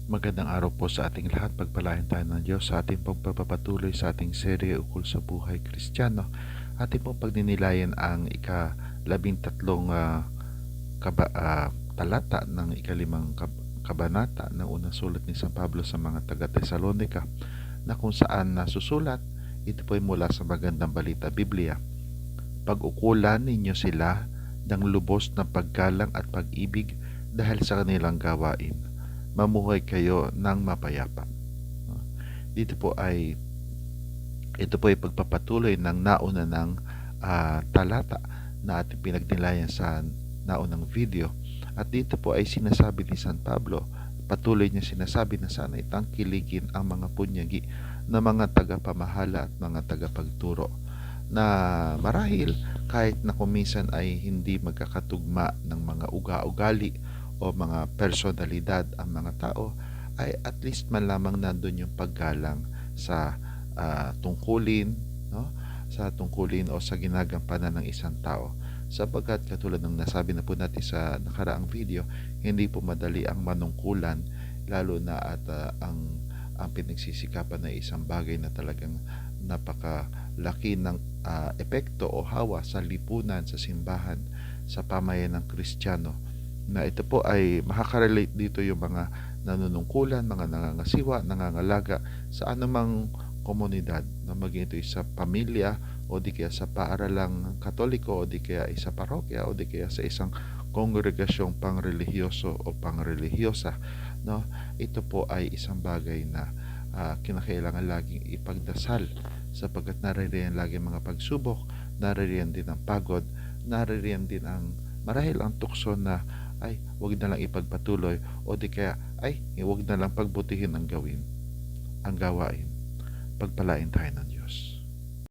Magandang araw po sa ating lahat. Pagpalain tayo ng Diyos sa ating pagpapatuloy sa ating serye ukol sa buhay Kristiyano. Ating pong pagninilayan ang ika-13 talata ng ika-5 kabanata ng unang sulat ni San Pablo sa mga taga-Tesalonika, na kung saan nasusulat, ito po ay mula sa Magandang Balita Biblia. Pag-ukulan ninyo sila ng lubos na paggalang at pag-ibig dahil sa kanilang gawain. Mamuhay kayo ng mapayapa. Ito po ay pagpapatuloy ng nauna ng talata na ating pinagnilayan sa naunang video. At dito po ay sinasabi ni San Pablo, patuloy niya sinasabi na sana itangkiligin ang mga punyagi na mga tagapamahala at mga tagapagturo, na marahil kahit na kuminsan ay hindi magkakatugma ng mga ugali o mga personalidad ang mga tao, ay at least man lamang nandun yung paggalang sa tungkulin, no? Sa tungkulin o sa ginagampanan ng isang tao, sapagkat katulad ng nasabi na po natin sa nakaraang video, hindi po madali ang manungkulan, lalo na at ang pinagsisikapan na isang bagay na talagang napakalaki ng epekto o hawa sa lipunan, sa simbahan, sa pamayanan ng Kristiyano, na ito po ay makaka-relate dito yung mga nanunungkulan, mga nangangasiwa, nangangalaga sa anumang komunidad, na maging ito sa pamilya o di kaya sa paaralang Katoliko o di kaya sa parokya o di kaya sa isang kongregasyong pangrelihiyoso o pangrelihiyosa, no? Ito po ay isang bagay na kinakailangan laging ipagdasal, sapagkat naririyan lagi mga pagsubok, naririyan din ang pagod, naririyan din ang marahil ang tukso na ay wag na lang ipagpatuloy o di kaya ay wag na lang pagbutihin ang gawain. Pagpalain tayo ng Diyos.